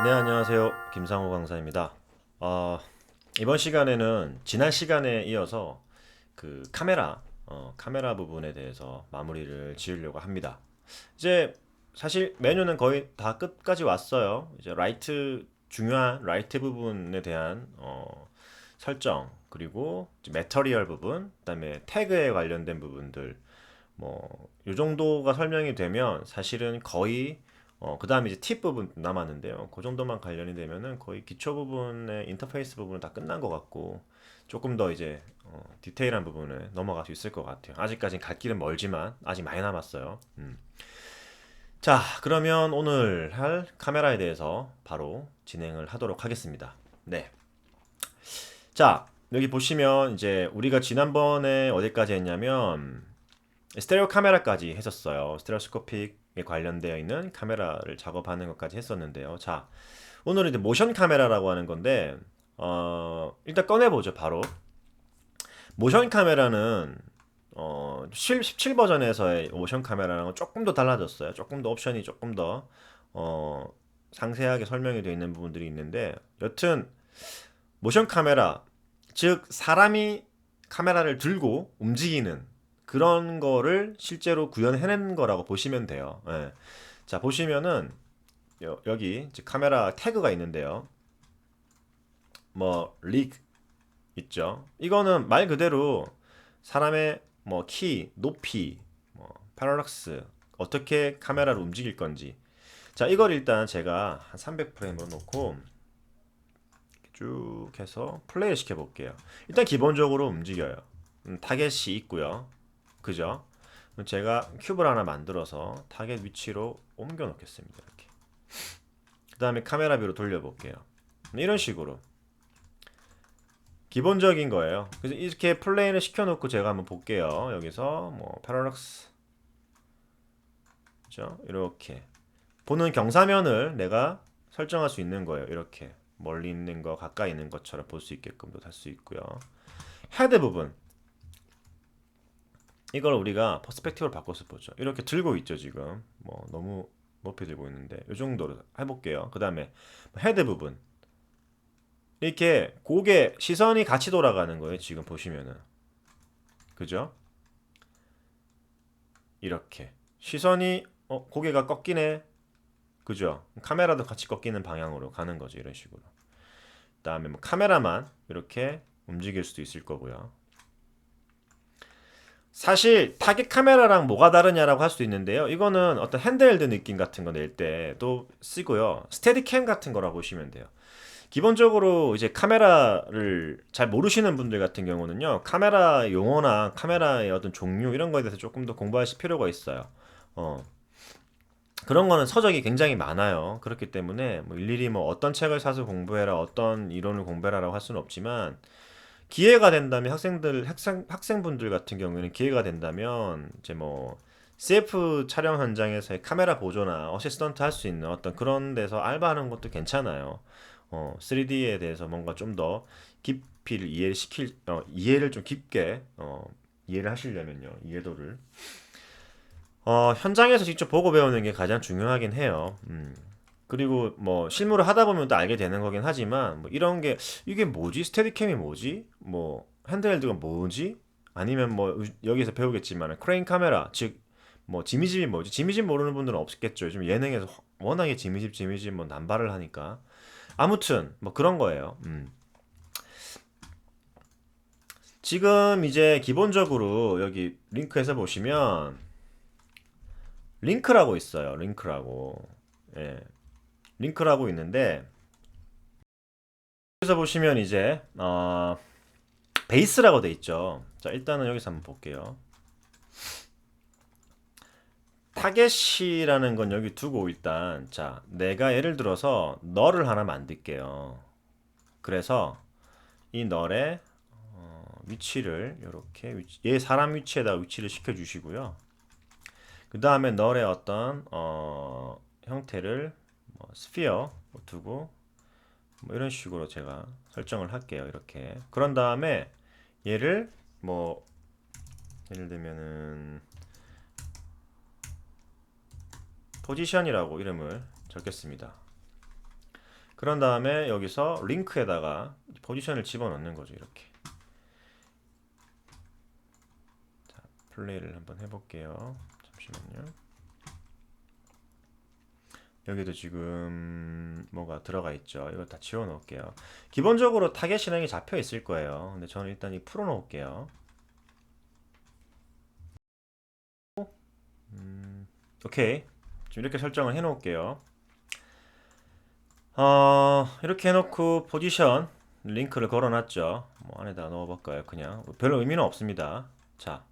네, 안녕하세요. 김상호 강사입니다. 이번 시간에는 지난 시간에 이어서 그 카메라 부분에 대해서 마무리를 지으려고 합니다. 이제 사실 메뉴는 거의 다 끝까지 왔어요. 이제 중요한 라이트 부분에 대한 설정, 그리고 매터리얼 부분, 그다음에 태그에 관련된 부분들, 요 정도가 설명이 되면 사실은 거의 그다음에 이제 팁 부분 남았는데요. 그 정도만 관련이 되면은 거의 기초 부분의 인터페이스 부분은 다 끝난 것 같고 조금 더 이제 디테일한 부분을 넘어갈 수 있을 것 같아요. 아직까지는 갈 길은 멀지만 아직 많이 남았어요. 자, 그러면 오늘 할 카메라에 대해서 바로 진행을 하도록 하겠습니다. 네. 자, 여기 보시면 이제 우리가 지난번에 어디까지 했냐면 스테레오 카메라까지 했었어요. 스테레오스코픽에 관련되어 있는 카메라를 작업하는 것까지 했었는데요. 자, 오늘은 이제 모션 카메라라고 하는 건데, 일단 꺼내보죠, 바로. 모션 카메라는, 17 버전에서의 모션 카메라랑 조금 더 달라졌어요. 조금 더 옵션이 조금 더, 상세하게 설명이 되어 있는 부분들이 있는데, 여튼, 모션 카메라, 즉, 사람이 카메라를 들고 움직이는 그런 거를 실제로 구현해낸 거라고 보시면 돼요. 예. 자, 보시면은 여기 카메라 태그가 있는데요. 릭 있죠. 이거는 말 그대로 사람의 키, 높이, 패러락스 어떻게 카메라를 움직일 건지. 자, 이걸 일단 제가 한 300프레임으로 놓고 쭉 해서 플레이를 시켜 볼게요. 일단 기본적으로 움직여요. 타겟이 있고요. 그죠? 제가 큐브를 하나 만들어서 타겟 위치로 옮겨 놓겠습니다. 이렇게. 그 다음에 카메라 뷰로 돌려볼게요. 이런 식으로 기본적인 거예요. 그래서 이렇게 플레이를 시켜놓고 제가 한번 볼게요. 여기서 패러락스, 그죠? 이렇게 보는 경사면을 내가 설정할 수 있는 거예요. 이렇게 멀리 있는 거, 가까이 있는 것처럼 볼 수 있게끔도 할 수 있고요. 헤드 부분, 이걸 우리가 퍼스펙티브를 바꿔서 보죠. 이렇게 들고 있죠, 지금. 너무 높이 들고 있는데 이 정도로 해볼게요. 그 다음에 헤드 부분, 이렇게 고개 시선이 같이 돌아가는 거예요. 지금 보시면은, 그죠? 이렇게 시선이 고개가 꺾이네, 그죠? 카메라도 같이 꺾이는 방향으로 가는 거죠. 이런 식으로. 그다음에 카메라만 이렇게 움직일 수도 있을 거고요. 사실 타겟 카메라랑 뭐가 다르냐라고 할 수도 있는데요. 이거는 어떤 핸드헬드 느낌 같은 거 낼 때도 쓰고요. 스테디캠 같은 거라고 보시면 돼요. 기본적으로 이제 카메라를 잘 모르시는 분들 같은 경우는요. 카메라 용어나 카메라의 어떤 종류 이런 거에 대해서 조금 더 공부하실 필요가 있어요. 어, 그런 거는 서적이 굉장히 많아요. 그렇기 때문에 일일이 어떤 책을 사서 공부해라, 어떤 이론을 공부해라라고 할 수는 없지만 기회가 된다면 학생분들 같은 경우에는 기회가 된다면 이제 CF 촬영 현장에서의 카메라 보조나 어시스턴트 할 수 있는 어떤 그런 데서 알바하는 것도 괜찮아요. 3D에 대해서 뭔가 좀 더 깊이를 이해를 좀 깊게 이해를 하시려면요. 이해도를 현장에서 직접 보고 배우는 게 가장 중요하긴 해요. 그리고 실무를 하다 보면 또 알게 되는 거긴 하지만 이런 게 이게 뭐지? 스테디캠이 뭐지? 핸드헬드가 뭐지? 아니면 여기서 배우겠지만 크레인 카메라 즉 지미집이 뭐지? 지미집 모르는 분들은 없겠죠. 요즘 예능에서 워낙에 지미집 남발을 하니까 아무튼 그런 거예요. 지금 이제 기본적으로 여기 링크에서 보시면 링크라고 있어요. 링크라고. 예. 링크라고 있는데 여기서 보시면 이제 베이스라고 돼 있죠. 자, 일단은 여기서 한번 볼게요. 타겟이라는 건 여기 두고 일단 자, 내가 예를 들어서 널을 하나 만들게요. 그래서 이 널의 위치를 이렇게 얘 사람 위치에다 위치를 시켜 주시고요. 그 다음에 널의 어떤 형태를 스피어 두고 이런 식으로 제가 설정을 할게요. 이렇게. 그런 다음에 얘를 예를 들면은 포지션이라고 이름을 적겠습니다. 그런 다음에 여기서 링크에다가 포지션을 집어넣는 거죠. 이렇게. 자, 플레이를 한번 해볼게요. 잠시만요. 여기도 지금 뭐가 들어가 있죠. 이거 다 지워 놓을게요. 기본적으로 타겟 실행이 잡혀 있을 거예요. 근데 저는 일단 이 풀어 놓을게요. 오케이. 지금 이렇게 설정을 해 놓을게요. 이렇게 해놓고 포지션 링크를 걸어놨죠. 뭐 안에다가 넣어볼까요? 그냥 별로 의미는 없습니다. 자,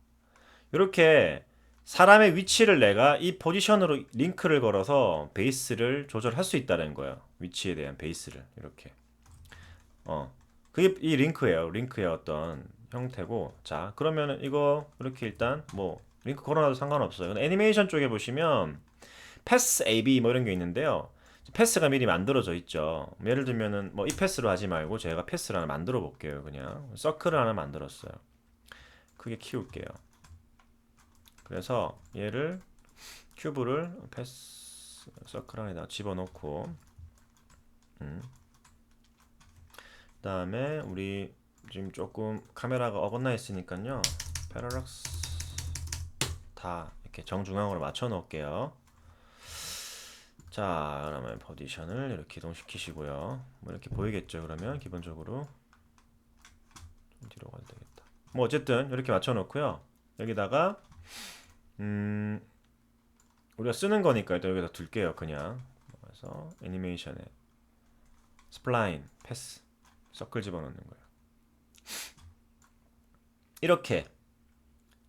이렇게 사람의 위치를 내가 이 포지션으로 링크를 걸어서 베이스를 조절할 수 있다는 거예요. 위치에 대한 베이스를 이렇게. 그게 이 링크예요. 링크의 어떤 형태고. 자, 그러면은 이거 이렇게 일단 뭐 링크 걸어놔도 상관없어요. 근데 애니메이션 쪽에 보시면 패스 AB 뭐 이런 게 있는데요. 패스가 미리 만들어져 있죠. 예를 들면은 뭐 이 패스로 하지 말고 제가 패스를 하나 만들어 볼게요. 그냥 서클을 하나 만들었어요. 크게 키울게요. 그래서 얘를 큐브를 패스 서클 안에다 집어넣고 그다음에 우리 지금 조금 카메라가 어긋나 있으니까요. 패러락스 다 이렇게 정중앙으로 맞춰 놓을게요. 자, 그러면 포지션을 이렇게 이동시키시고요. 뭐 이렇게 보이겠죠? 그러면 기본적으로 좀 뒤로 가도 되겠다. 뭐 어쨌든 이렇게 맞춰 놓고요. 여기다가 우리가 쓰는 거니까 일단 여기다 둘게요. 그냥 그래서 애니메이션에 스플라인, 패스, 서클 집어넣는 거예요. 이렇게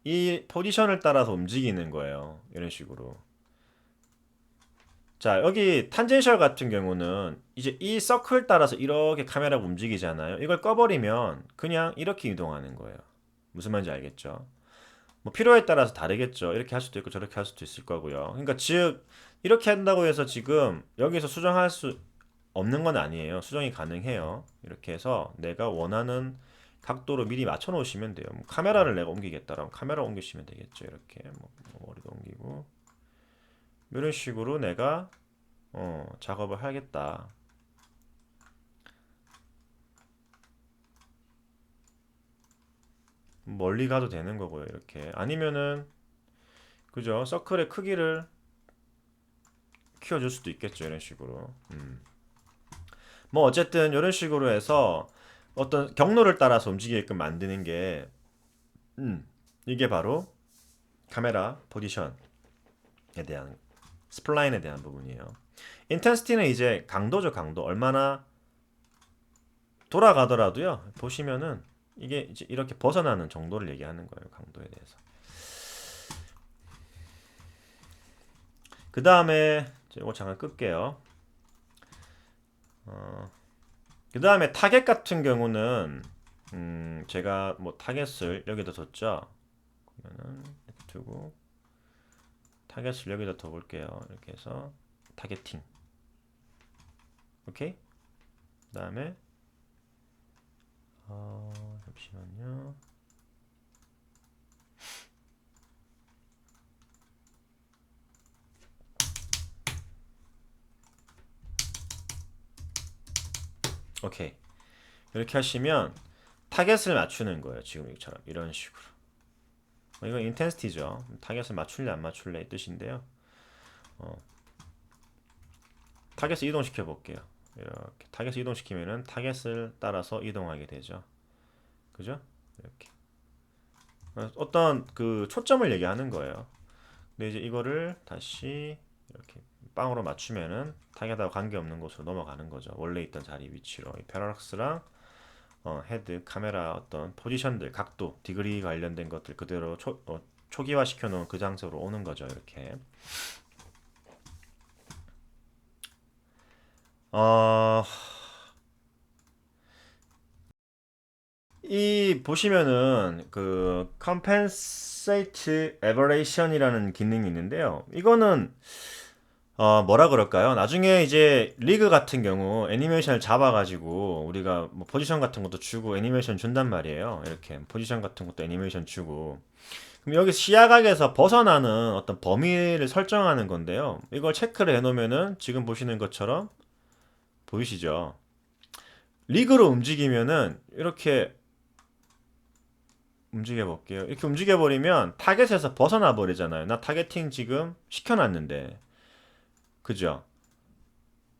이 포지션을 따라서 움직이는 거예요. 이런 식으로. 자, 여기 탄젠셜 같은 경우는 이제 이 서클 따라서 이렇게 카메라가 움직이잖아요. 이걸 꺼버리면 그냥 이렇게 이동하는 거예요. 무슨 말인지 알겠죠? 뭐 필요에 따라서 다르겠죠. 이렇게 할 수도 있고 저렇게 할 수도 있을 거고요. 그러니까 즉 이렇게 한다고 해서 지금 여기서 수정할 수 없는 건 아니에요. 수정이 가능해요. 이렇게 해서 내가 원하는 각도로 미리 맞춰 놓으시면 돼요. 뭐 카메라를 내가 옮기겠다라면 카메라 옮기시면 되겠죠. 이렇게 뭐 머리도 옮기고 이런 식으로 내가 작업을 하겠다. 멀리 가도 되는 거고요. 이렇게 아니면은 그죠? 서클의 크기를 키워줄 수도 있겠죠. 이런 식으로. 뭐 어쨌든 이런 식으로 해서 어떤 경로를 따라서 움직이게끔 만드는 게 이게 바로 카메라 포지션에 대한 스플라인에 대한 부분이에요. 인텐시티는 이제 강도죠. 강도. 얼마나 돌아가더라도요. 보시면은 이게 이제 이렇게 벗어나는 정도를 얘기하는 거예요. 강도에 대해서. 그 다음에 이거 잠깐 끌게요. 그 다음에 타겟 같은 경우는 제가 뭐 타겟을 여기다 뒀죠. 그러면은 이렇게 두고 타겟을 여기다 둬볼게요. 이렇게 해서 타겟팅. 오케이. 그 다음에 잠시만요. 오케이. 이렇게 하시면 타겟을 맞추는 거예요. 지금 이처럼 이런 식으로. 이건 인텐시티죠. 타겟을 맞출래 안 맞출래 이 뜻인데요. 타겟을 이동시켜 볼게요. 이렇게 타겟을 이동시키면은 타겟을 따라서 이동하게 되죠. 그죠? 이렇게 어떤 그 초점을 얘기하는 거예요. 근데 이제 이거를 다시 이렇게 빵으로 맞추면은 타겟하고 관계없는 곳으로 넘어가는 거죠. 원래 있던 자리 위치로. 이 패러락스랑 헤드, 카메라 어떤 포지션들, 각도, 디그리 관련된 것들 그대로 초기화 시켜놓은 그 장소로 오는 거죠. 이렇게. 이 보시면은 그 compensate aberration이라는 기능이 있는데요. 이거는 뭐라 그럴까요? 나중에 이제 리그 같은 경우 애니메이션을 잡아가지고 우리가 뭐 포지션 같은 것도 주고 애니메이션 준단 말이에요. 이렇게 포지션 같은 것도 애니메이션 주고. 그럼 여기 시야각에서 벗어나는 어떤 범위를 설정하는 건데요. 이걸 체크를 해놓으면은 지금 보시는 것처럼 보이시죠? 리그로 움직이면은 이렇게 움직여 볼게요. 이렇게 움직여 버리면 타겟에서 벗어나 버리잖아요. 나 타겟팅 지금 시켜놨는데, 그죠?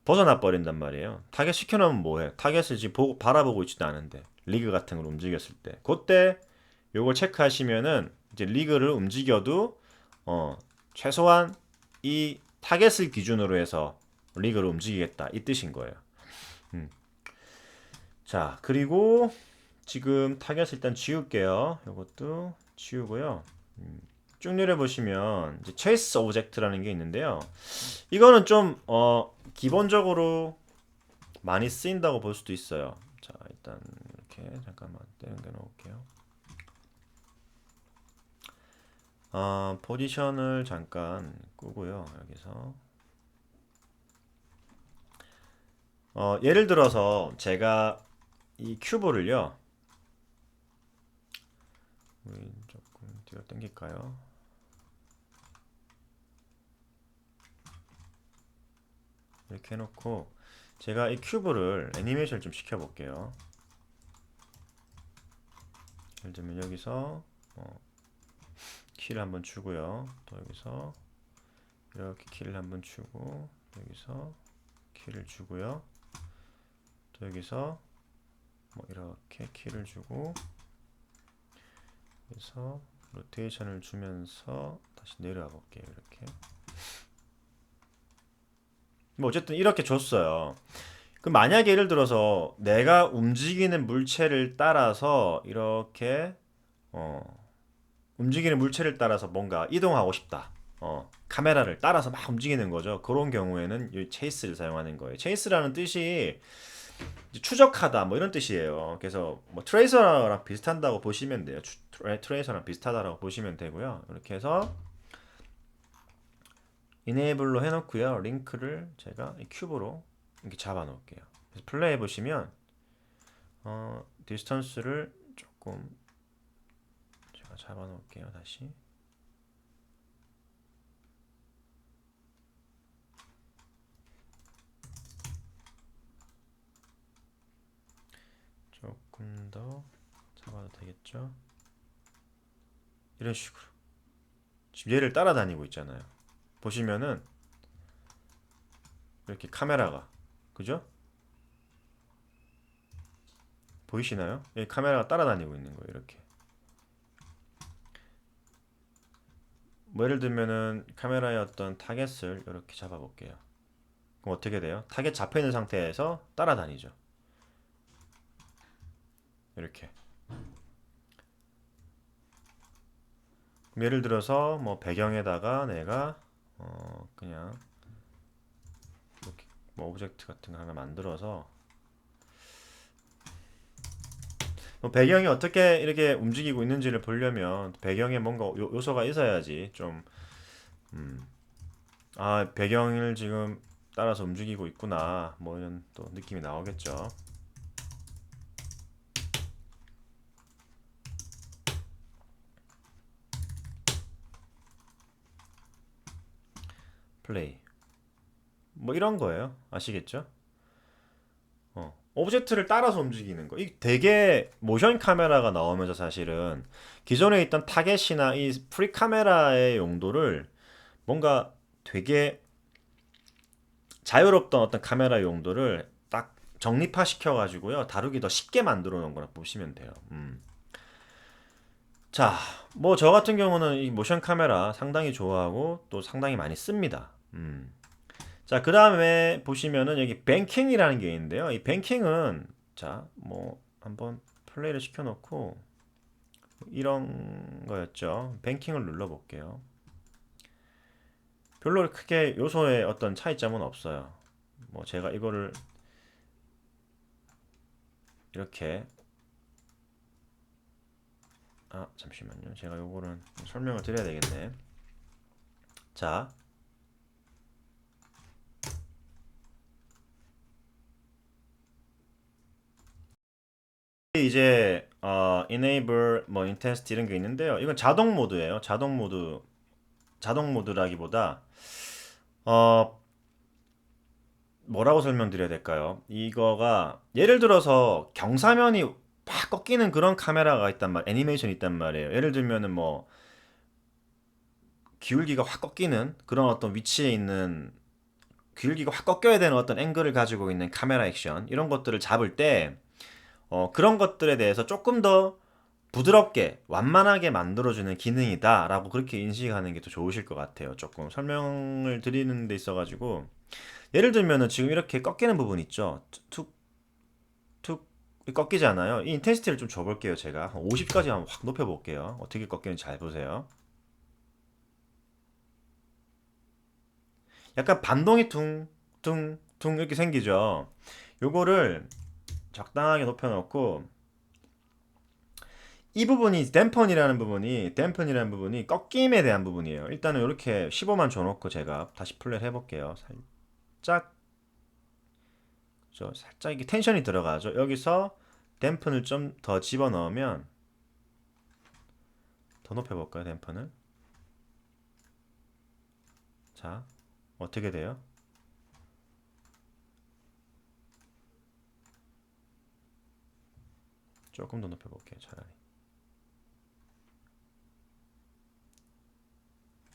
벗어나 버린단 말이에요. 타겟 시켜놓으면 뭐해? 타겟을 지금 바라보고 있지도 않은데 리그 같은 걸 움직였을 때, 그때 요걸 체크하시면은 이제 리그를 움직여도 최소한 이 타겟을 기준으로 해서 리그를 움직이겠다 이 뜻인 거예요. 음. 자, 그리고 지금 타겟을 일단 지울게요. 이것도 지우고요. 쭉 내려보시면 이제 체이스 오브젝트라는 게 있는데요. 이거는 좀 기본적으로 많이 쓰인다고 볼 수도 있어요. 자, 일단 이렇게 잠깐만 땡겨 놓을게요. 포지션을 잠깐 끄고요. 여기서 예를 들어서 제가 이 큐브를요. 조금 뒤로 당길까요? 이렇게 해놓고 제가 이 큐브를 애니메이션을 좀 시켜볼게요. 예를 들면 여기서 키를 한번 주고요. 또 여기서 이렇게 키를 한번 주고 여기서 키를 주고요. 또 여기서 뭐 이렇게 키를 주고 그래서 로테이션을 주면서 다시 내려와 볼게요. 이렇게 뭐 어쨌든 이렇게 줬어요. 그럼 만약에 예를 들어서 내가 움직이는 물체를 따라서 이렇게 움직이는 물체를 따라서 뭔가 이동하고 싶다. 카메라를 따라서 막 움직이는 거죠. 그런 경우에는 이 체이스를 사용하는 거예요. 체이스라는 뜻이 추적하다 뭐 이런 뜻이에요. 그래서 뭐 트레이서랑 비슷한다고 보시면 돼요. 트레이서랑 비슷하다라고 보시면 되고요. 이렇게 해서 이네이블로 해놓고요. 링크를 제가 이 큐브로 이렇게 잡아 놓을게요. 그래서 플레이 해보시면 디스턴스를 조금 제가 잡아 놓을게요. 다시 조금 더 잡아도 되겠죠? 이런 식으로 지금 얘를 따라다니고 있잖아요. 보시면은 이렇게 카메라가 그죠? 보이시나요? 이 카메라가 따라다니고 있는 거예요. 이렇게 뭐 예를 들면은 카메라의 어떤 타겟을 이렇게 잡아 볼게요. 그럼 어떻게 돼요? 타겟 잡혀 있는 상태에서 따라다니죠. 이렇게. 그럼 예를 들어서 뭐 배경에다가 내가 그냥 이렇게 뭐 오브젝트 같은 거 하나 만들어서 뭐 배경이 어떻게 이렇게 움직이고 있는지를 보려면 배경에 뭔가 요소가 있어야지 좀 배경을 지금 따라서 움직이고 있구나 뭐 이런 또 느낌이 나오겠죠. 플레이 뭐 이런 거예요. 아시겠죠? 오브젝트를 따라서 움직이는 거. 이 되게 모션 카메라가 나오면서 사실은 기존에 있던 타겟이나 이 프리 카메라의 용도를 뭔가 되게 자유롭던 어떤 카메라 용도를 딱 정립화 시켜가지고요. 다루기 더 쉽게 만들어 놓은 거라 보시면 돼요. 자, 뭐 저 같은 경우는 이 모션 카메라 상당히 좋아하고 또 상당히 많이 씁니다. 자, 그 다음에 보시면은 여기 뱅킹이라는 게 있는데요. 이 뱅킹은 자, 뭐 한번 플레이를 시켜놓고 이런 거였죠. 뱅킹을 눌러볼게요. 별로 크게 요소의 어떤 차이점은 없어요. 뭐 제가 이거를 이렇게 잠시만요. 제가 요거는 설명을 드려야 되겠네. 자, 이제 enable 뭐 intensity 이런 게 있는데요. 이건 자동 모드예요. 자동 모드라기보다 어 뭐라고 설명드려야 될까요? 이거가 예를 들어서 경사면이 팍 꺾이는 그런 카메라가 있단 애니메이션이 있단 말이에요. 예를 들면은 뭐 기울기가 확 꺾이는 그런 어떤 위치에 있는 기울기가 확 꺾여야 되는 어떤 앵글을 가지고 있는 카메라 액션 이런 것들을 잡을 때 그런 것들에 대해서 조금 더 부드럽게 완만하게 만들어주는 기능이다라고 그렇게 인식하는 게 더 좋으실 것 같아요. 조금 설명을 드리는 데 있어가지고 예를 들면은 지금 이렇게 꺾이는 부분 있죠. 툭 툭 꺾이잖아요. 이 인텐시티를 좀 줘볼게요. 제가 한 50까지 한번 확 높여볼게요. 어떻게 꺾이는지 잘 보세요. 약간 반동이 퉁퉁퉁 이렇게 생기죠. 요거를 적당하게 높여놓고 이 부분이 댐펀이라는 부분이 꺾임에 대한 부분이에요. 일단은 이렇게 15만 줘놓고 제가 다시 플레이를 해볼게요. 살짝 살짝 이게 텐션이 들어가죠. 여기서 댐픈을 좀 더 집어넣으면 더 높여볼까요? 댐픈을. 자, 어떻게 돼요? 조금 더 높여볼게요. 차라리.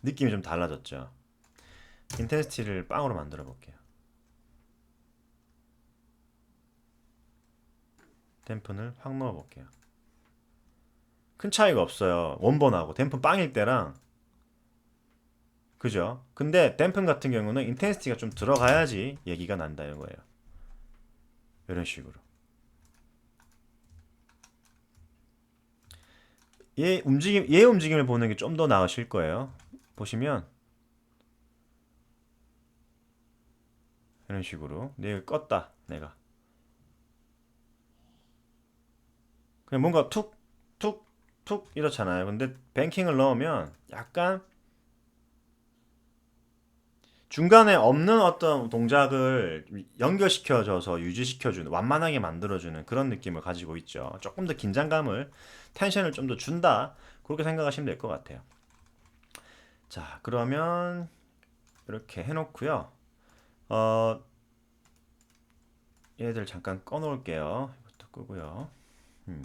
느낌이 좀 달라졌죠. 인텐시티를 빵으로 만들어 볼게요. 댐픈을 확 넣어 볼게요. 큰 차이가 없어요. 원본하고 댐픈 빵일 때랑 그죠? 근데 댐픈 같은 경우는 인텐시티가 좀 들어가야지 얘기가 난다는 거예요. 이런 식으로. 얘 움직임을 보는 게 좀 더 나으실 거예요. 보시면 이런 식으로 내가 껐다 내가 그냥 뭔가 툭 툭 툭 이렇잖아요. 근데 뱅킹을 넣으면 약간 중간에 없는 어떤 동작을 연결시켜줘서 유지시켜주는 완만하게 만들어주는 그런 느낌을 가지고 있죠. 조금 더 긴장감을 텐션을 좀 더 준다 그렇게 생각하시면 될 것 같아요. 자 그러면 이렇게 해놓고요. 어 얘들 잠깐 꺼놓을게요. 이것도 끄고요. 음.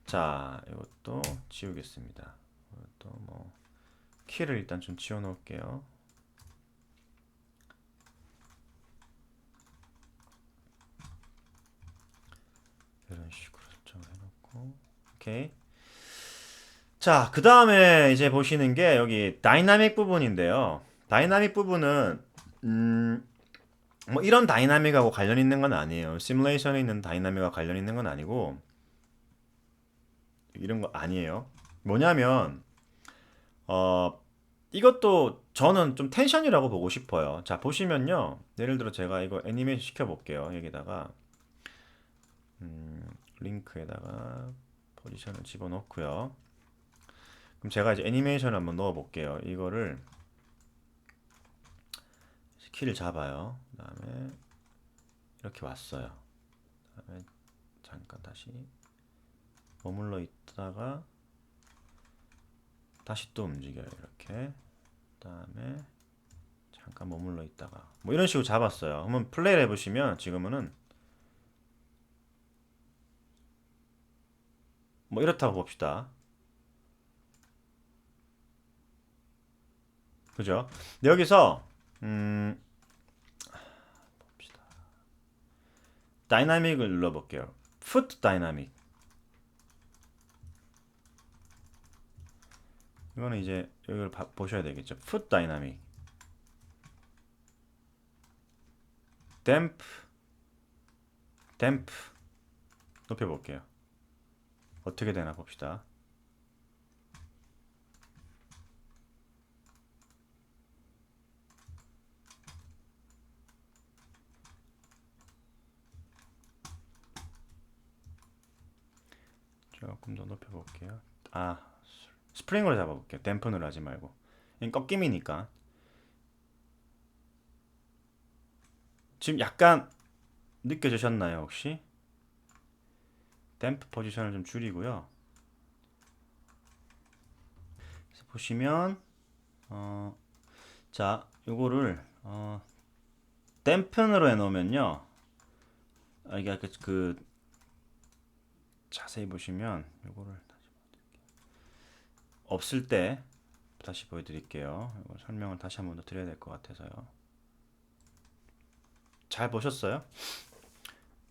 자 이것도 지우겠습니다. 이것도 뭐 키를 일단 좀 지워놓을게요. 이런 식으로 좀 해놓고 오케이. 자, 그 다음에 이제 보시는 게 여기 다이나믹 부분인데요. 다이나믹 부분은 뭐 이런 다이나믹하고 관련 있는 건 아니에요. 시뮬레이션에 있는 다이나믹과 관련 있는 건 아니고 이런 거 아니에요. 뭐냐면 이것도 저는 좀 텐션이라고 보고 싶어요. 자, 보시면요. 예를 들어 제가 이거 애니메이션 시켜 볼게요. 여기다가 링크에다가 포지션을 집어넣고요. 그럼 제가 이제 애니메이션을 한번 넣어 볼게요. 이거를 키를 잡아요. 그 다음에 이렇게 왔어요. 그 다음에 잠깐 다시 머물러 있다가 다시 또 움직여요. 이렇게. 그 다음에 잠깐 머물러 있다가 뭐 이런 식으로 잡았어요. 한번 플레이를 해보시면 지금은 뭐 이렇다고 봅시다. 그죠? 근데 여기서 봅시다. 다이나믹을 눌러볼게요. 풋 다이나믹. 이거는 이제 여기를 보셔야 되겠죠. 풋 다이나믹. 댐프 댐프 높여볼게요. 어떻게 되나 봅시다. 조금 더 높여볼게요. 아, 스프링으로 잡아볼게요. 댐프를 하지 말고. 이 꺾임이니까. 지금 약간 느껴지셨나요, 혹시? 댐프 포지션을 좀 줄이고요. 그래서 보시면 자, 요거를 댐픈으로 해놓으면요. 이게 자세히 보시면 요거를 없을 때 다시 보여드릴게요. 이거 설명을 다시 한번 더 드려야 될 것 같아서요. 잘 보셨어요?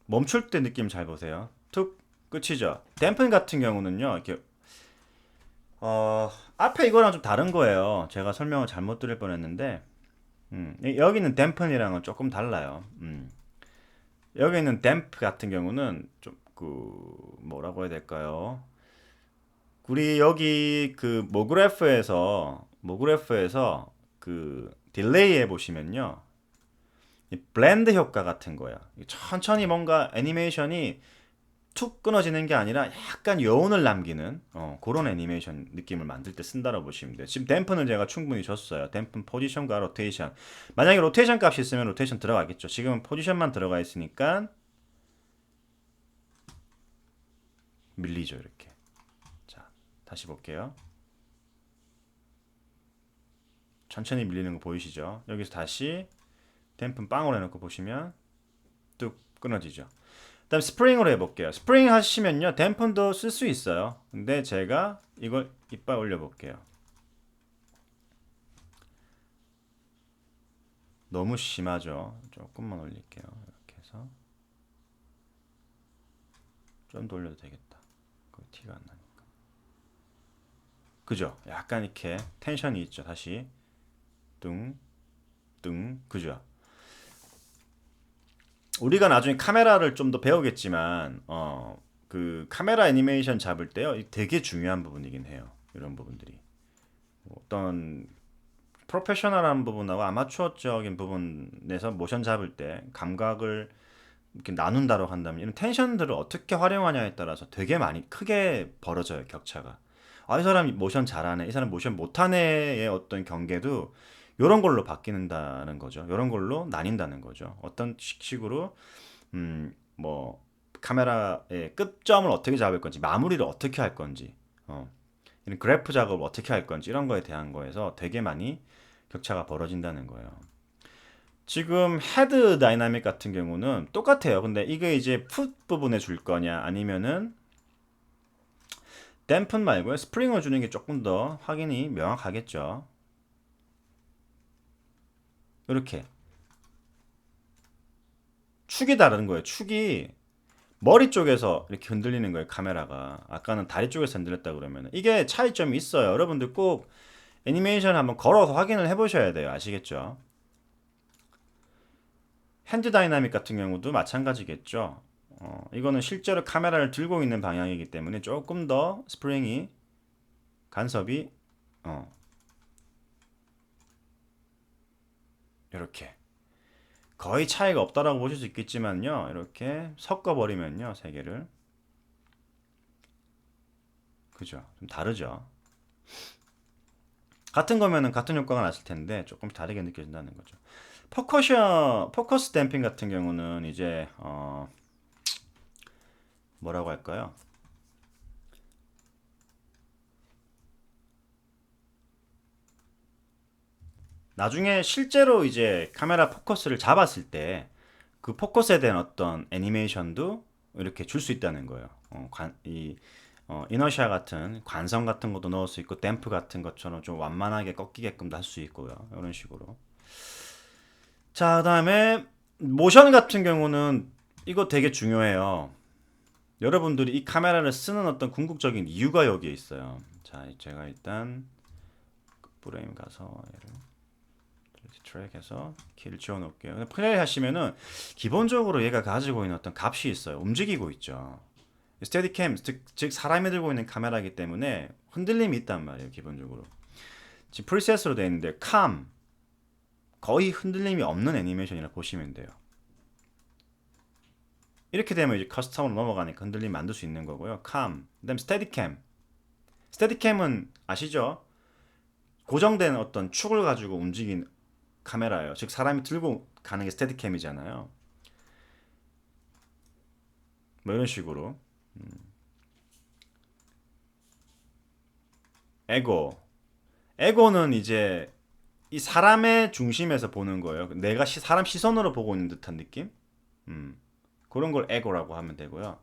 멈출 때 느낌 잘 보세요. 툭 끝이죠. 댐픈 같은 경우는요. 이렇게 앞에 이거랑 좀 다른 거예요. 제가 설명을 잘못 드릴 뻔했는데 여기는 댐픈이랑은 조금 달라요. 여기 있는 댐프 같은 경우는 좀 뭐라고 해야 될까요? 우리 여기 모그래프에서 그 딜레이에 보시면요. 이 블렌드 효과 같은 거야. 천천히 뭔가 애니메이션이 툭 끊어지는 게 아니라 약간 여운을 남기는 그런 애니메이션 느낌을 만들 때 쓴다고 보시면 돼요. 지금 댐프는 제가 충분히 줬어요. 댐프는 포지션과 로테이션. 만약에 로테이션 값이 있으면 로테이션 들어가겠죠. 지금은 포지션만 들어가 있으니까 밀리죠, 이렇게. 자, 다시 볼게요. 천천히 밀리는 거 보이시죠? 여기서 다시 댐프 빵으로 해놓고 보시면 뚝 끊어지죠. 그다음 스프링으로 해볼게요. 스프링 하시면요, 댐픈도 쓸 수 있어요. 근데 제가 이걸 이빨 올려볼게요. 너무 심하죠. 조금만 올릴게요. 이렇게 해서 좀 더 올려도 되겠다. 그 티가 안 나니까. 그죠? 약간 이렇게 텐션이 있죠. 다시 뚱, 뚱, 그죠? 우리가 나중에 카메라를 좀 더 배우겠지만, 그 카메라 애니메이션 잡을 때요, 되게 중요한 부분이긴 해요. 이런 부분들이 어떤 프로페셔널한 부분하고 아마추어적인 부분에서 모션 잡을 때 감각을 이렇게 나눈다고 한다면 이런 텐션들을 어떻게 활용하냐에 따라서 되게 많이 크게 벌어져요, 격차가. 아, 이 사람이 모션 잘하네, 이 사람 모션 못하네의 어떤 경계도 이런 걸로 바뀌는다는 거죠. 이런 걸로 나뉜다는 거죠. 어떤 식으로 뭐 카메라의 끝점을 어떻게 잡을 건지, 마무리를 어떻게 할 건지, 이런 그래프 작업을 어떻게 할 건지 이런 거에 대한 거에서 되게 많이 격차가 벌어진다는 거예요. 지금 헤드 다이나믹 같은 경우는 똑같아요. 근데 이게 이제 풋 부분에 줄 거냐 아니면은 댐픈 말고요. 스프링을 주는 게 조금 더 확인이 명확하겠죠. 이렇게 축이 다른 거예요. 축이 머리 쪽에서 이렇게 흔들리는 거예요. 카메라가. 아까는 다리 쪽에서 흔들렸다 그러면 이게 차이점이 있어요. 여러분들 꼭 애니메이션 한번 걸어서 확인을 해보셔야 돼요. 아시겠죠? 핸드 다이나믹 같은 경우도 마찬가지겠죠. 이거는 실제로 카메라를 들고 있는 방향이기 때문에 조금 더 스프링이 간섭이 어, 이렇게 거의 차이가 없다라고 보실 수 있겠지만요. 이렇게 섞어 버리면요, 세 개를 그죠? 좀 다르죠. 같은 거면은 같은 효과가 났을 텐데 조금 다르게 느껴진다는 거죠. 포커스 댐핑 같은 경우는 이제 뭐라고 할까요? 나중에 실제로 이제 카메라 포커스를 잡았을 때 그 포커스에 대한 어떤 애니메이션도 이렇게 줄 수 있다는 거예요. 이너시아 같은 관성 같은 것도 넣을 수 있고 댐프 같은 것처럼 좀 완만하게 꺾이게끔도 할 수 있고요. 이런 식으로. 자, 그다음에 모션 같은 경우는 이거 되게 중요해요. 여러분들이 이 카메라를 쓰는 어떤 궁극적인 이유가 여기에 있어요. 자, 제가 일단 프레임 가서 얘를 트랙해서 키를 지워 놓을게요. 플레이 하시면은 기본적으로 얘가 가지고 있는 어떤 값이 있어요. 움직이고 있죠. 스테디캠, 즉 사람이 들고 있는 카메라이기 때문에 흔들림이 있단 말이에요. 기본적으로. 지금 프리셋으로 되어 있는데 캄 거의 흔들림이 없는 애니메이션이라 보시면 돼요. 이렇게 되면 이제 커스텀으로 넘어가니까 흔들림 만들 수 있는 거고요. 캄, 그다음 스테디캠. 스테디캠은 아시죠? 고정된 어떤 축을 가지고 움직인 카메라예요. 즉 사람이 들고 가는 게 스테디캠이잖아요. 뭐 이런 식으로. 에고. 에고는 이제 이 사람의 중심에서 보는 거예요. 내가 사람 시선으로 보고 있는 듯한 느낌? 그런 걸 에고라고 하면 되고요.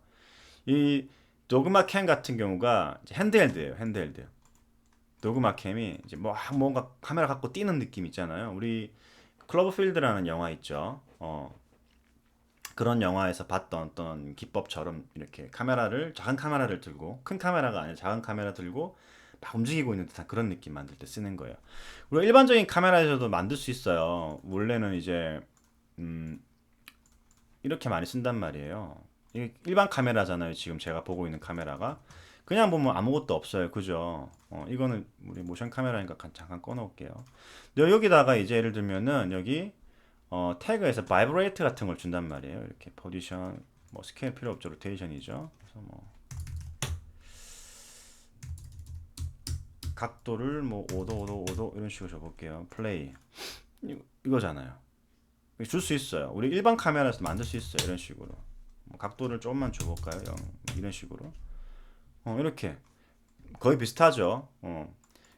이 도그마 캠 같은 경우가 이제 핸드헬드예요. 핸드헬드. 도그마 캠이 이제 뭐 뭔가 카메라 갖고 뛰는 느낌 있잖아요. 우리 클로버필드라는 영화 있죠. 그런 영화에서 봤던 어떤 기법처럼 이렇게 카메라를 작은 카메라를 들고 큰 카메라가 아니라 작은 카메라 들고 막 움직이고 있는 듯한 그런 느낌 만들 때 쓰는 거예요. 그리고 일반적인 카메라에서도 만들 수 있어요. 원래는 이제 음, 이렇게 많이 쓴단 말이에요. 이게 일반 카메라잖아요. 지금 제가 보고 있는 카메라가 그냥 보면 아무것도 없어요. 그죠? 이거는 우리 모션 카메라니까 잠깐 꺼놓을게요. 여기다가 이제 예를 들면은 여기 태그에서 바이브레이트 같은 걸 준단 말이에요. 이렇게 포지션, 뭐 스케일 필요 없죠. 로테이션이죠. 그래서 뭐 각도를 뭐 5도, 5도, 5도 이런 식으로 줘볼게요. 플레이. 이거잖아요. 줄 수 있어요. 우리 일반 카메라에서 만들 수 있어요. 이런 식으로. 뭐 각도를 조금만 줘볼까요? 이런 식으로. 이렇게 거의 비슷하죠.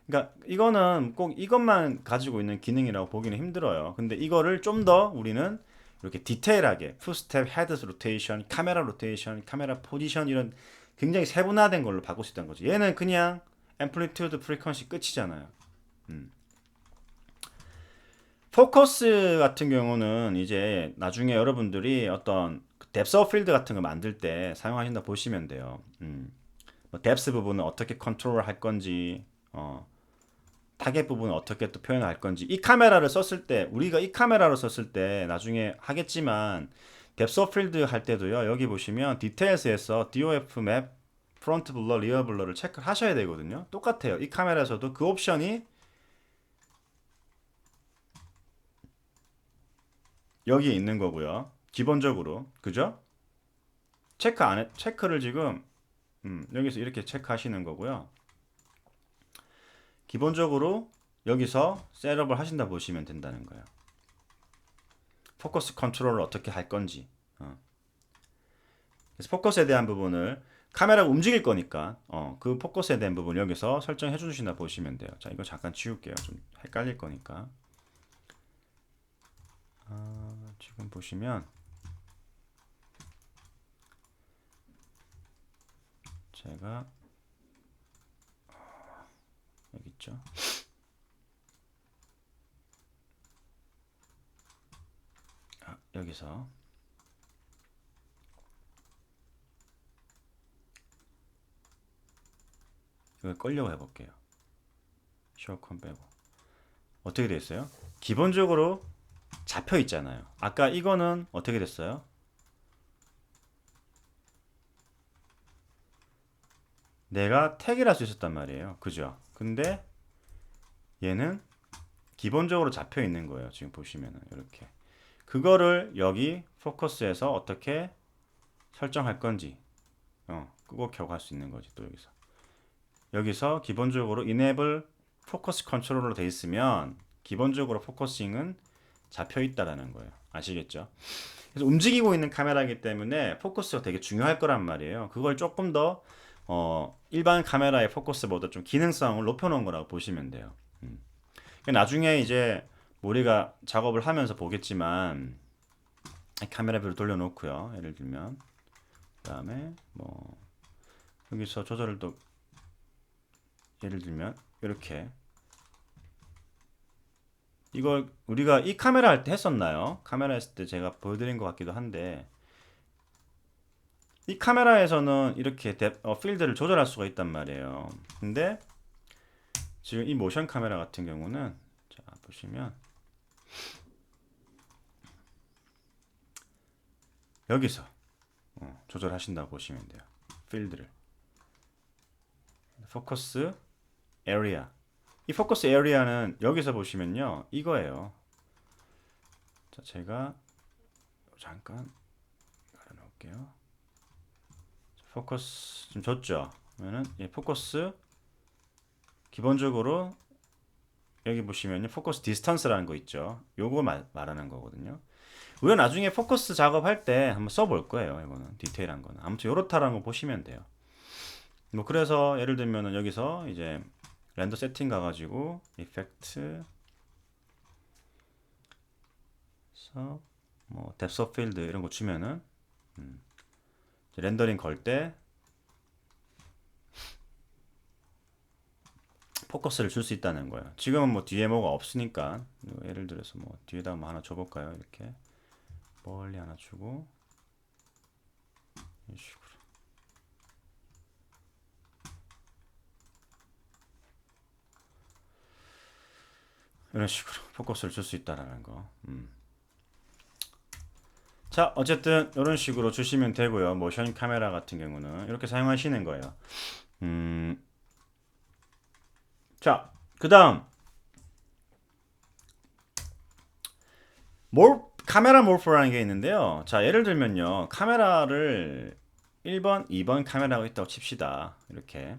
그러니까 이거는 꼭 이것만 가지고 있는 기능이라고 보기는 힘들어요. 근데 이거를 좀 더 우리는 이렇게 디테일하게 풀스텝, 헤드 로테이션, 카메라 로테이션, 카메라 포지션 이런 굉장히 세분화된 걸로 바꿀 수 있다는 거죠. 얘는 그냥 앰플리튜드, 프리퀀시 끝이잖아요. 음. 포커스 같은 경우는 이제 나중에 여러분들이 어떤 뎁스 오브 필드 같은 거 만들 때 사용하신다 보시면 돼요. 뭐 뎁스 부분은 어떻게 컨트롤 할 건지, 타겟 부분은 어떻게 또 표현할 건지. 이 카메라를 썼을 때, 우리가 이 카메라로 썼을 때 나중에 하겠지만 뎁스 오브 필드 할 때도요. 여기 보시면 디테일스에서 DOF 맵, 프론트 블러, 리어 블러를 체크를 하셔야 되거든요. 똑같아요. 이 카메라에서도 그 옵션이 여기에 있는 거고요. 기본적으로. 그죠? 체크를 지금 여기서 이렇게 체크하시는 거고요. 기본적으로 여기서 셋업을 하신다 보시면 된다는 거예요. 포커스 컨트롤을 어떻게 할 건지. 그래서 포커스에 대한 부분을 카메라가 움직일 거니까 그 포커스에 대한 부분 여기서 설정해 주신다 보시면 돼요. 자, 이거 잠깐 지울게요. 좀 헷갈릴 거니까. 지금 보시면 제가 여기 있죠. 여기서 이걸 끌려고 해볼게요. 쇼컨 빼고 어떻게 됐어요? 기본적으로 잡혀 있잖아요. 아까 이거는 어떻게 됐어요? 내가 태그를 할 수 있었단 말이에요. 그죠? 근데 얘는 기본적으로 잡혀 있는 거예요. 지금 보시면은 이렇게 그거를 여기 포커스에서 어떻게 설정할 건지 끄고 켜고 할 수 있는 거지. 또 여기서 기본적으로 enable focus control로 돼 있으면 기본적으로 포커싱은 잡혀 있다라는 거예요. 아시겠죠? 그래서 움직이고 있는 카메라이기 때문에 포커스가 되게 중요할 거란 말이에요. 그걸 조금 더 일반 카메라의 포커스보다 좀 기능성을 높여놓은 거라고 보시면 돼요. 나중에 이제 우리가 작업을 하면서 보겠지만 카메라 뷰를 돌려놓고요. 예를 들면 그다음에 뭐 여기서 조절을 또 예를 들면 이렇게 이걸 우리가 이 카메라 할 때 했었나요? 카메라 했을 때 제가 보여드린 것 같기도 한데 이 카메라에서는 이렇게 필드를 조절할 수가 있단 말이에요. 근데 지금 이 모션 카메라 같은 경우는 자 보시면 여기서 조절하신다고 보시면 돼요. 필드를 포커스 에리아 이 포커스 에리아는 여기서 보시면요 이거예요. 자 제가 잠깐 가려놓을게요. 포커스 좀 줬죠. 그러면은 포커스 기본적으로 여기 보시면요 포커스 디스턴스라는 거 있죠. 요거 말하는 거거든요. 우리가 나중에 포커스 작업할 때 한번 써볼 거예요. 이거는 디테일한 거는 아무튼 요렇다라는 거 보시면 돼요. 뭐 그래서 예를 들면은 여기서 이제 렌더 세팅 가가지고 이펙트 그래서 뭐 depth of field 이런 거 주면은 이제 렌더링 걸 때 포커스를 줄 수 있다는 거예요. 지금은 뭐 뒤에 뭐가 없으니까 예를 들어서 뭐 뒤에다 뭐 하나 줘볼까요? 이렇게 멀리 하나 주고 이런 식으로. 이런 식으로 포커스를 줄 수 있다라는 거. 자, 어쨌든 이런 식으로 주시면 되고요. 모션 카메라 같은 경우는 이렇게 사용하시는 거예요. 자, 그다음 카메라 몰프라는 게 있는데요. 자, 예를 들면요. 카메라를 1번, 2번 카메라가 있다고 칩시다. 이렇게.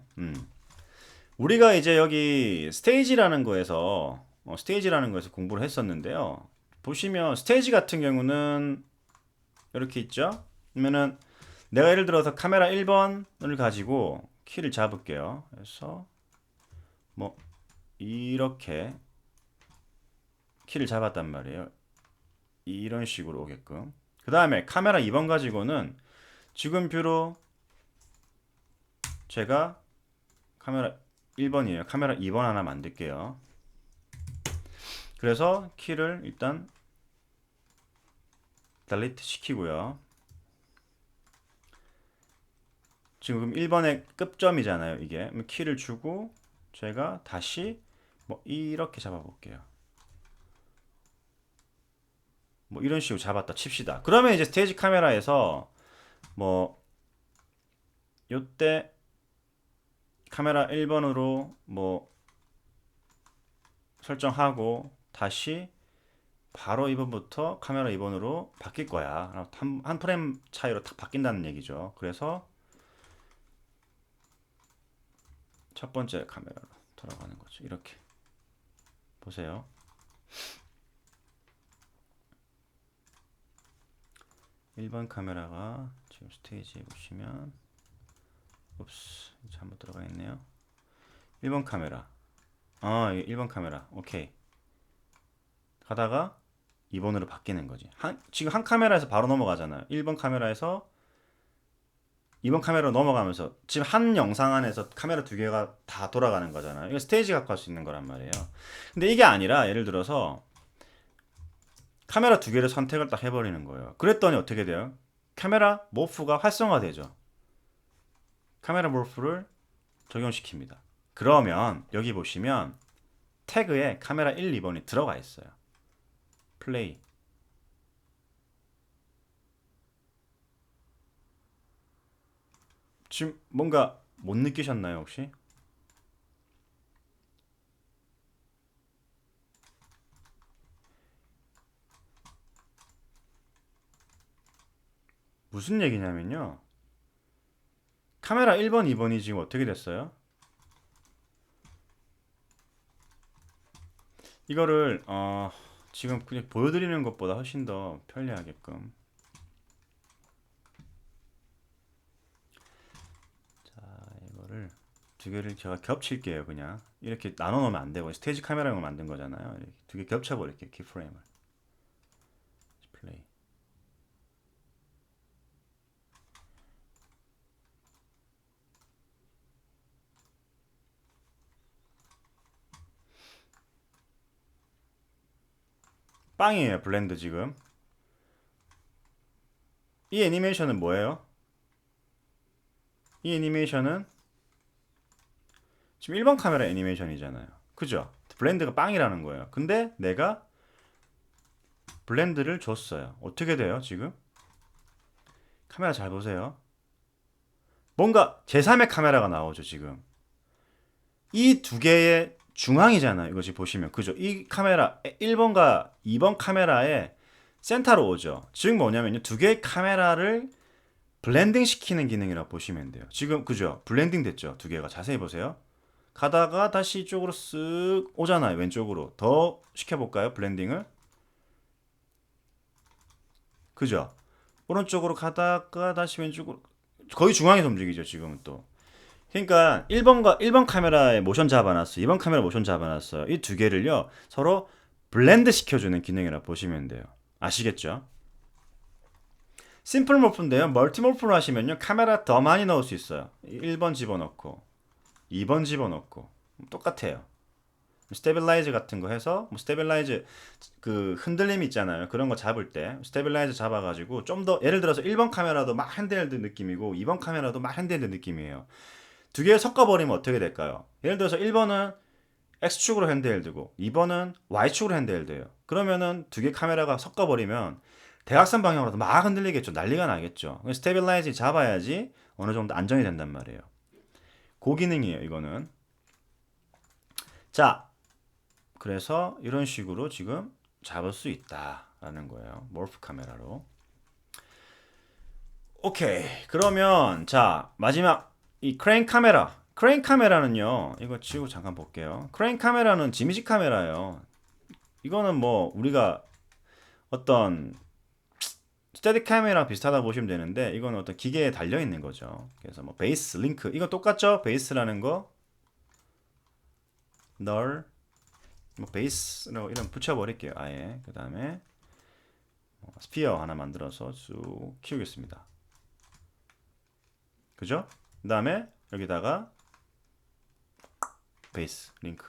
우리가 이제 여기 스테이지라는 거에서 공부를 했었는데요. 보시면 스테이지 같은 경우는 이렇게 있죠. 그러면은 내가 예를 들어서 카메라 1번을 가지고 키를 잡을게요. 그래서 뭐 이렇게 키를 잡았단 말이에요. 이런 식으로 오게끔. 그 다음에 카메라 2번 가지고는 지금 뷰로 제가 카메라 1번이에요. 카메라 2번 하나 만들게요. 그래서 키를 일단 델리트 시키고요. 지금 1번의 끝점이잖아요. 이게 키를 주고 제가 다시 뭐 이렇게 잡아볼게요. 뭐 이런 식으로 잡았다 칩시다. 그러면 이제 스테이지 카메라에서 뭐 요때 카메라 1번으로 뭐 설정하고 다시 바로 2번부터 카메라 2번으로 바뀔 거야. 한 프레임 차이로 딱 바뀐다는 얘기죠. 그래서 첫 번째 카메라로 돌아가는 거죠. 이렇게 보세요. (1번) 카메라가 지금 스테이지에 보시면 잘못 들어가 있네요. 1번 카메라 1번 카메라 오케이 가다가 2번으로 바뀌는 거지. 지금 한 카메라에서 바로 넘어가잖아요. 1번 카메라에서 2번 카메라로 넘어가면서 지금 한 영상 안에서 카메라 두 개가 다 돌아가는 거잖아요. 이거 스테이지 갖고 할 수 있는 거란 말이에요. 근데 이게 아니라 예를 들어서 카메라 두 개를 선택을 딱 해버리는 거예요. 그랬더니 어떻게 돼요? 카메라 모프가 활성화되죠. 카메라 모프를 적용시킵니다. 그러면 여기 보시면 태그에 카메라 1, 2번이 들어가 있어요. 플레이. 지금 뭔가 못 느끼셨나요 혹시? 무슨 얘기냐면요. 카메라 1번, 2번이 지금 어떻게 됐어요? 이거를 지금 그냥 보여드리는 것보다 훨씬 더 편리하게끔 자 이거를 두 개를 제가 겹칠게요. 그냥 이렇게 나눠 놓으면 안 되고 스테이지 카메라용으로 만든 거잖아요. 이렇게 두 개 겹쳐 버릴게요. 키프레임을 플레이. 빵이에요. 블렌드 지금. 이 애니메이션은 뭐예요? 이 애니메이션은 지금 1번 카메라 애니메이션이잖아요. 그죠? 블렌드가 빵이라는 거예요. 근데 내가 블렌드를 줬어요. 어떻게 돼요 지금? 카메라 잘 보세요. 뭔가 제3의 카메라가 나오죠 지금. 이 두 개의 중앙이잖아요. 이거 지금 보시면 그죠? 이 카메라 1번과 2번 카메라의 센터로 오죠. 즉 뭐냐면요. 두 개의 카메라를 블렌딩 시키는 기능이라고 보시면 돼요. 지금 그죠? 블렌딩 됐죠? 두 개가 자세히 보세요. 가다가 다시 이쪽으로 쓱 오잖아요. 왼쪽으로. 더 시켜볼까요? 블렌딩을. 그죠? 오른쪽으로 가다가 다시 왼쪽으로 거의 중앙에서 움직이죠. 지금은 또. 그러니까 1번 카메라에 모션 잡아놨어요. 2번 카메라 모션 잡아놨어요. 이 두 개를요. 서로 블렌드 시켜주는 기능이라고 보시면 돼요. 아시겠죠? 심플 몰프인데요. 멀티 몰프로 하시면요. 카메라 더 많이 넣을 수 있어요. 1번 집어넣고 2번 집어넣고 똑같아요. 스테빌라이즈 같은 거 해서 뭐 스테빌라이즈 그 흔들림 있잖아요. 그런 거 잡을 때 스테빌라이즈 잡아가지고 좀 더 예를 들어서 1번 카메라도 막 핸드헬드 느낌이고 2번 카메라도 막 핸드헬드 느낌이에요. 두 개를 섞어버리면 어떻게 될까요? 예를 들어서 1번은 X축으로 핸드헬드고 2번은 Y축으로 핸드헬드예요. 그러면은 두 개 카메라가 섞어버리면 대각선 방향으로도 막 흔들리겠죠. 난리가 나겠죠. 스테빌라이즈 잡아야지 어느 정도 안정이 된단 말이에요. 고기능이에요, 이거는. 자, 그래서 이런 식으로 지금 잡을 수 있다라는 거예요. 몰프 카메라로. 오케이. 그러면 자, 마지막 이 크레인 카메라. 크레인 카메라는요. 이거 치고 잠깐 볼게요. 크레인 카메라는 지미지 카메라예요. 이거는 뭐 우리가 어떤 스테디 카메라랑 비슷하다고 보시면 되는데 이거는 어떤 기계에 달려 있는 거죠. 그래서 뭐 베이스, 링크 이거 똑같죠? 베이스라는 거 널 뭐 베이스로 이런 붙여버릴게요. 아예 그 다음에 스피어 하나 만들어서 쭉 키우겠습니다. 그죠? 그 다음에 여기다가 베이스 링크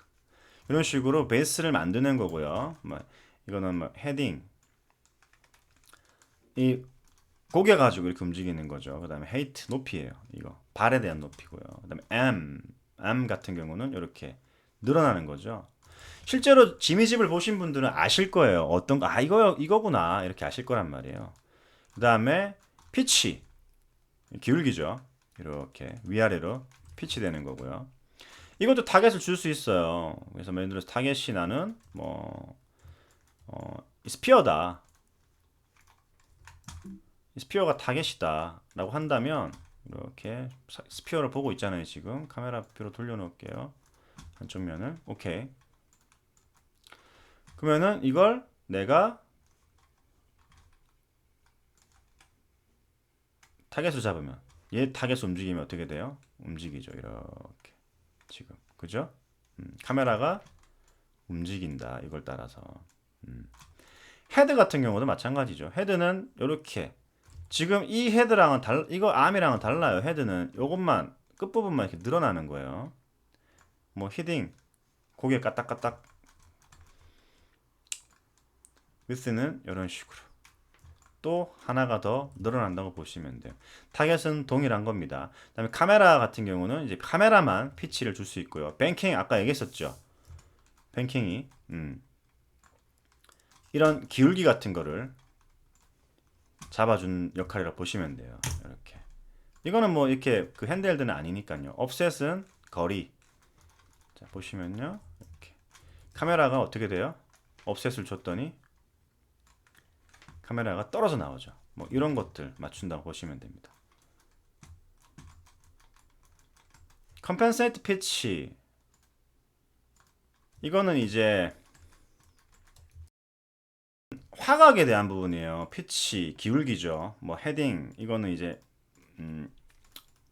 이런 식으로 베이스를 만드는 거고요. 뭐 이거는 뭐 헤딩 이 고개 가지고 이렇게 움직이는 거죠. 그 다음에 헤이트 높이에요. 이거 발에 대한 높이고요. 그 다음에 M 같은 경우는 이렇게 늘어나는 거죠. 실제로 지미집을 보신 분들은 아실 거예요. 어떤 거, 이거구나. 이렇게 아실 거란 말이에요. 그 다음에 피치. 기울기죠. 이렇게 위아래로 피치 되는 거고요. 이것도 타겟을 줄 수 있어요. 그래서 예를 들어서 타겟이 나는 스피어다. 스피어가 타겟이다. 라고 한다면 이렇게 스피어를 보고 있잖아요. 지금 카메라 뷰로 돌려놓을게요. 한쪽 면을. 오케이. 그러면은 이걸 내가 타겟으로 잡으면 얘 타겟 움직이면 어떻게 돼요? 움직이죠. 이렇게 지금 그죠? 카메라가 움직인다. 이걸 따라서 헤드 같은 경우도 마찬가지죠. 헤드는 이렇게 지금 이 헤드랑은 이거 암이랑은 달라요. 헤드는 이것만 끝부분만 이렇게 늘어나는 거예요. 뭐 히딩 고개 까딱까딱 위스는 이런 식으로 또 하나가 더 늘어난다고 보시면 돼요. 타겟은 동일한 겁니다. 그다음에 카메라 같은 경우는 이제 카메라만 피치를 줄 수 있고요. 뱅킹 아까 얘기했었죠. 뱅킹이 이런 기울기 같은 거를 잡아준 역할이라고 보시면 돼요. 이렇게 이거는 뭐 이렇게 그 핸드헬드는 아니니까요. 옵셋은 거리. 자 보시면요. 이렇게 카메라가 어떻게 돼요? 옵셋을 줬더니 카메라가 떨어져 나오죠. 뭐 이런 것들 맞춘다고 보시면 됩니다. 컴펜세이트 피치 이거는 이제 화각에 대한 부분이에요. 피치, 기울기죠. 뭐 헤딩 이거는 이제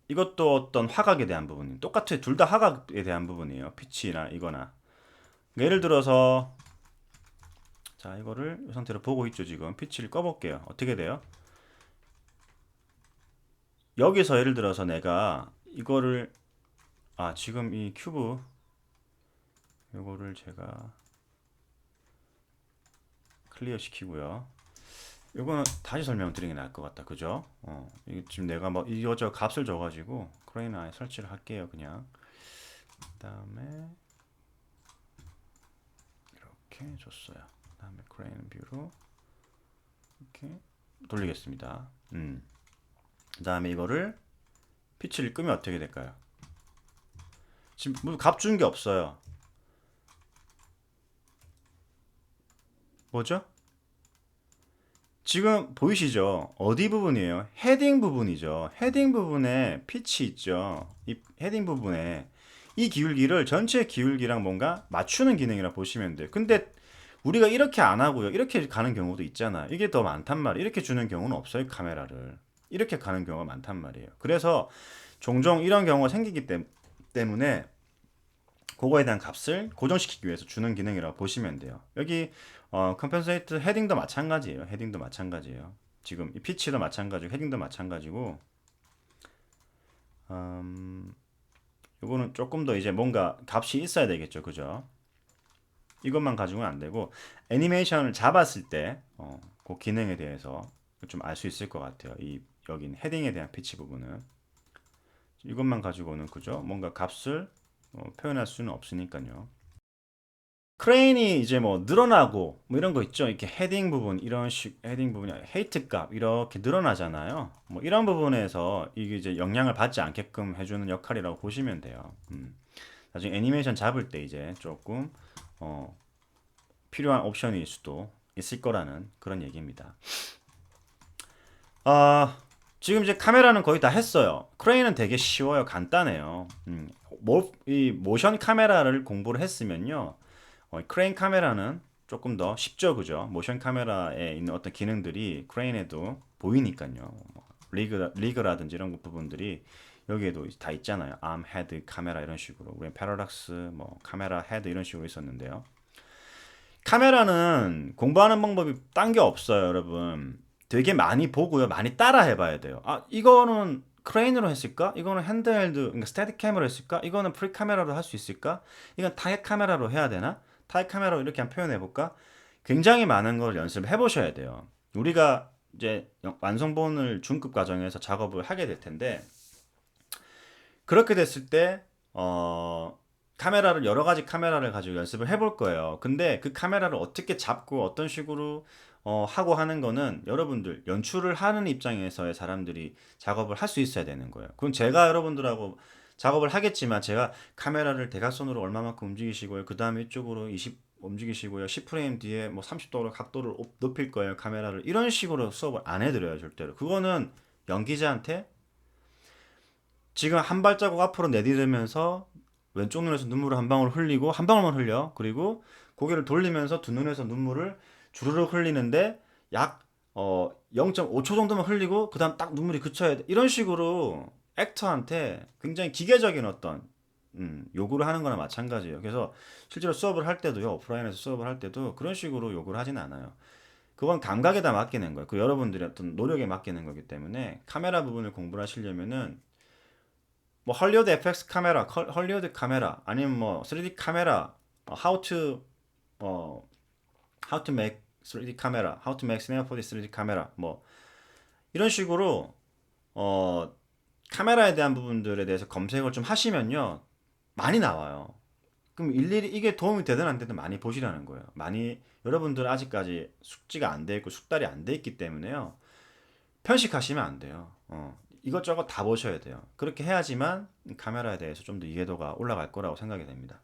이것도 어떤 화각에 대한 부분. 똑같아요. 둘 다 화각에 대한 부분이에요. 피치나 이거나. 예를 들어서 자 이거를 이 상태로 보고 있죠. 지금 피치를 꺼볼게요. 어떻게 돼요? 여기서 예를 들어서 내가 이거를 지금 이 큐브 이거를 제가 클리어 시키고요. 이거는 다시 설명드리는 게 나을 것 같다. 그죠? 이게 지금 내가 뭐 이거저 값을 줘가지고 크레인 아예 설치를 할게요. 그냥 그 다음에 이렇게 줬어요. 그 다음에 크레인 뷰로 이렇게 돌리겠습니다. 그 다음에 이거를 피치를 끄면 어떻게 될까요? 지금 무슨 값 준 게 없어요. 뭐죠? 지금 보이시죠? 어디 부분이에요? 헤딩 부분이죠. 헤딩 부분에 피치 있죠. 이 헤딩 부분에 이 기울기를 전체 기울기랑 뭔가 맞추는 기능이라 보시면 돼요. 근데 우리가 이렇게 안 하고요. 이렇게 가는 경우도 있잖아. 이게 더 많단 말이에요. 이렇게 주는 경우는 없어요. 카메라를. 이렇게 가는 경우가 많단 말이에요. 그래서 종종 이런 경우가 생기기 때문에 그거에 대한 값을 고정시키기 위해서 주는 기능이라고 보시면 돼요. 여기 compensate 헤딩도 마찬가지예요. 헤딩도 마찬가지예요. 지금 이 피치도 마찬가지고 헤딩도 마찬가지고 이거는 조금 더 이제 뭔가 값이 있어야 되겠죠. 그죠? 이것만 가지고는 안 되고 애니메이션을 잡았을 때 그 기능에 대해서 좀 알 수 있을 것 같아요. 이 여긴 헤딩에 대한 피치 부분은 이것만 가지고는 그죠? 뭔가 값을 표현할 수는 없으니까요. 크레인이 이제 뭐 늘어나고 뭐 이런 거 있죠. 이렇게 헤딩 부분 이런 식 헤딩 부분이 헤이트 값 이렇게 늘어나잖아요. 뭐 이런 부분에서 이게 이제 영향을 받지 않게끔 해주는 역할이라고 보시면 돼요. 나중에 애니메이션 잡을 때 이제 조금 필요한 옵션일 수도 있을 거라는 그런 얘기입니다. 지금 이제 카메라는 거의 다 했어요. 크레인은 되게 쉬워요. 간단해요. 이 모션 카메라를 공부를 했으면요. 크레인 카메라는 조금 더 쉽죠, 그죠? 모션 카메라에 있는 어떤 기능들이 크레인에도 보이니까요. 리그라든지 이런 부분들이 여기에도 다 있잖아요. 암, 헤드, 카메라 이런 식으로. 우리는 패러락스, 뭐 카메라, 헤드 이런 식으로 있었는데요. 카메라는 공부하는 방법이 딴 게 없어요, 여러분. 되게 많이 보고요. 많이 따라 해봐야 돼요. 아, 이거는 크레인으로 했을까? 이거는 핸드헬드, 그러니까 스태틱 카메라로 했을까? 이거는 프리 카메라로 할 수 있을까? 이건 타겟 카메라로 해야 되나? 타겟 카메라로 이렇게 한번 표현해 볼까? 굉장히 많은 걸 연습을 해보셔야 돼요. 우리가 이제 완성본을 중급 과정에서 작업을 하게 될 텐데 그렇게 됐을 때 카메라를 여러 가지 카메라를 가지고 연습을 해볼 거예요. 근데 그 카메라를 어떻게 잡고 어떤 식으로 하고 하는 거는 여러분들 연출을 하는 입장에서의 사람들이 작업을 할 수 있어야 되는 거예요. 그럼 제가 여러분들하고 작업을 하겠지만 제가 카메라를 대각선으로 얼마만큼 움직이시고요. 그 다음에 이쪽으로 20 움직이시고요. 10프레임 뒤에 뭐 30도로 각도를 높일 거예요. 카메라를 이런 식으로 수업을 안 해드려요. 절대로. 그거는 연기자한테 지금 한 발자국 앞으로 내디디면서 왼쪽 눈에서 눈물을 한 방울 흘리고 한 방울만 흘려. 그리고 고개를 돌리면서 두 눈에서 눈물을 주르륵 흘리는데 약 0.5초 정도만 흘리고 그다음 딱 눈물이 그쳐야 돼. 이런 식으로 액터한테 굉장히 기계적인 어떤 요구를 하는 거나 마찬가지예요. 그래서 실제로 수업을 할 때도요. 오프라인에서 수업을 할 때도 그런 식으로 요구를 하진 않아요. 그건 감각에다 맡기는 거예요. 그 여러분들의 어떤 노력에 맡기는 거기 때문에 카메라 부분을 공부를 하시려면은 뭐 헐리우드 FX 카메라, 헐리우드 카메라 아니면 뭐 3D 카메라, 어, how to make 3D 카메라, how to make cinema 4D 3D 카메라 뭐 이런 식으로 어, 카메라에 대한 부분들에 대해서 검색을 좀 하시면요 많이 나와요. 그럼 일일이 이게 도움이 되든 안 되든 많이 보시라는 거예요. 많이 여러분들 아직까지 숙지가 안 돼 있고 숙달이 안 돼 있기 때문에요. 편식하시면 안 돼요. 이것저것 다 보셔야 돼요. 그렇게 해야지만 카메라에 대해서 좀 더 이해도가 올라갈 거라고 생각이 됩니다.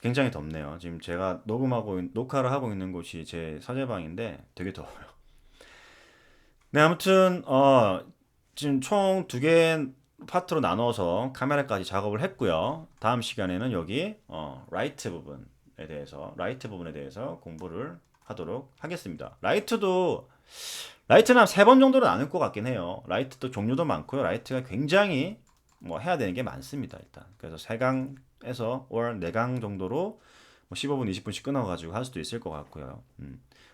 굉장히 덥네요. 지금 제가 녹화를 하고 있는 곳이 제 서재방인데 되게 더워요. 네, 아무튼 지금 총 두 개 파트로 나눠서 카메라까지 작업을 했고요. 다음 시간에는 여기 라이트 부분에 대해서 공부를 하도록 하겠습니다. 라이트는 한 3번 정도로 나눌 것 같긴 해요. 라이트도 종류도 많고요. 라이트가 굉장히 뭐 해야 되는 게 많습니다. 일단 그래서 3강에서 4강 정도로 뭐 15분, 20분씩 끊어가지고 할 수도 있을 것 같고요.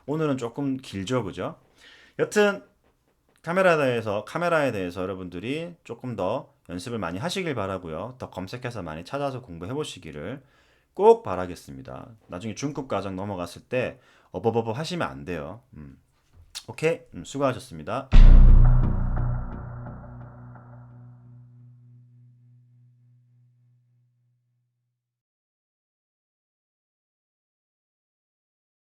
오늘은 조금 길죠, 그죠? 여튼 카메라에 대해서 여러분들이 조금 더 연습을 많이 하시길 바라고요. 더 검색해서 많이 찾아서 공부해 보시기를 꼭 바라겠습니다. 나중에 중급 과정 넘어갔을 때 어버버버 하시면 안 돼요. 오케이, 수고하셨습니다.